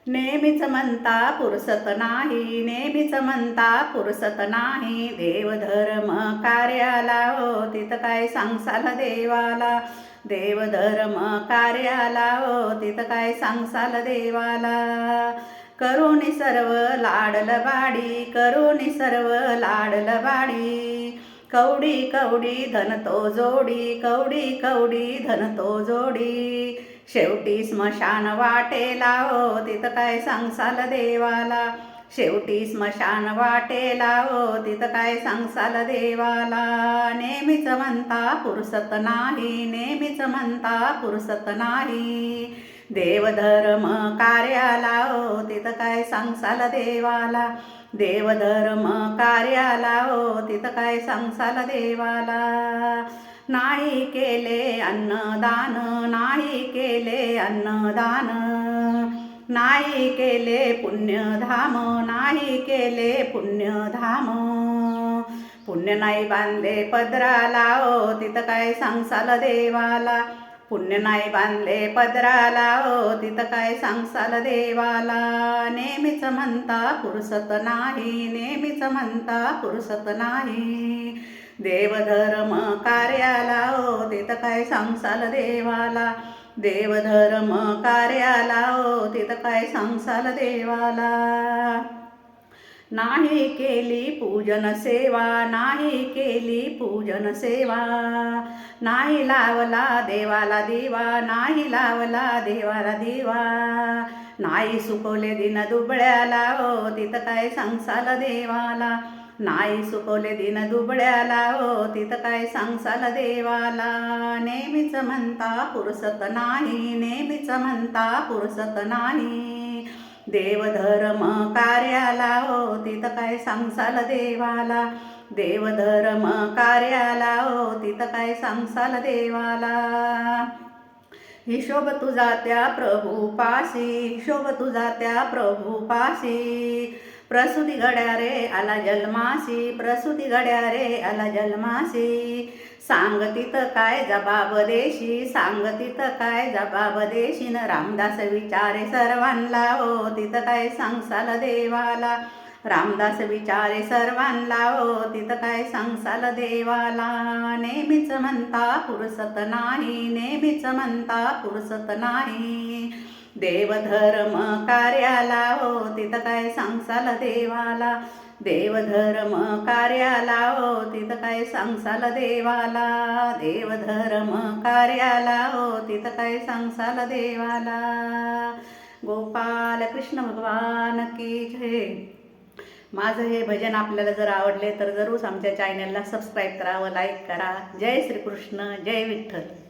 नेहमीच म्हणता पुरसत नाही, नेहमीच म्हणता पुरसत नाही. देवधर्म कार्याला हो तिथं काय सांगसाल देवाला. देवधर्म कार्याला हो तिथं काय सांगसाल देवाला. करुणी सर्व लाडल बाडी, करुणी सर्व लाडल बाडी. कवडी कवडी धन तो जोडी, कवडी कवडी धन तो जोडी. शेवटी स्मशान वाटेला हो तिथं काय सांगसाल देवाला. शेवटी स्मशान वाटेला हो तिथं काय सांगसाल देवाला. नेहमीच म्हणता पुरसत नाही, नेहमीच म्हणता पुरसत नाही. देवधर्म कार्याला हो तिथं काय सांगसाल देवाला. देवधर्म कार्याला हो तिथं काय सांगसाल देवाला. नाही केले अन्नदान, नाही केले अन्नदान. नाही केले पुण्यधाम, नाही केले पुण्यधाम. पुण्य नाही बांधले पदराला हो तिथं काय सांगसाल देवाला. पुण्य नाही बांधले पदराला हो तिथं काय सांगसाल देवाला. नेहमीच म्हणता पुरसत नाही, नेहमीच म्हणता पुरसत नाही. देवधर्म कार्याला हो तिथं काय सांगसाल देवाला. देवधर्म कार्याला हो तिथं काय सांगसाल देवाला. नाही केली पूजन सेवा, नाही केली पूजन सेवा. नाही लावला देवाला दिवा, नाही लावला देवाला दिवा. नाही सुकवले दिन दुबळ्याला हो तिथं काय सांगसाल देवाला. नाही सुकवले दिन दुबळ्याला हो तिथं काय सांगसाल देवाला. नेहमीच म्हणता पुरसत नाही, नेहमीच म्हणता पुरसत नाही. देवधर्म कार्याला हो तिथं काय सांगसाल देवाला. देवधर्म कार्याला हो तिथं काय सांगसाल देवाला. हिशोब तुझा त्या प्रभूपाशी, हिशोब तुझा त्या प्रभूपाशी. प्रसूती घड्या रे आला जन्मासी, प्रसूती घड्या रे आला जन्मासी. सांग तिथं काय जबाब देशी, सांग तिथं काय जबाब देशीन. रामदास विचारे सर्वांना हो तिथं काय सांगसाल देवाला. रामदास विचारे सर्वांना हो तिथं काय सांगसाल देवाला. नेहमीच म्हणता पुरसत नाही, नेहमीच म्हणता पुरसत नाही. देवधर्म कार्याला हो तिथं काय सांगसाल देवाला. देवधर्म कार्याला हो तिथं काय सांगसाल देवाला. देवधर्म कार्याला हो तिथं काय सांगसाल देवाला. गोपाल कृष्ण भगवान की जय. माझं हे भजन आपल्याला जर आवडले तर जरूर आमच्या चॅनलला सबस्क्राईब करा व लाईक करा. जय श्रीकृष्ण, जय विठ्ठल.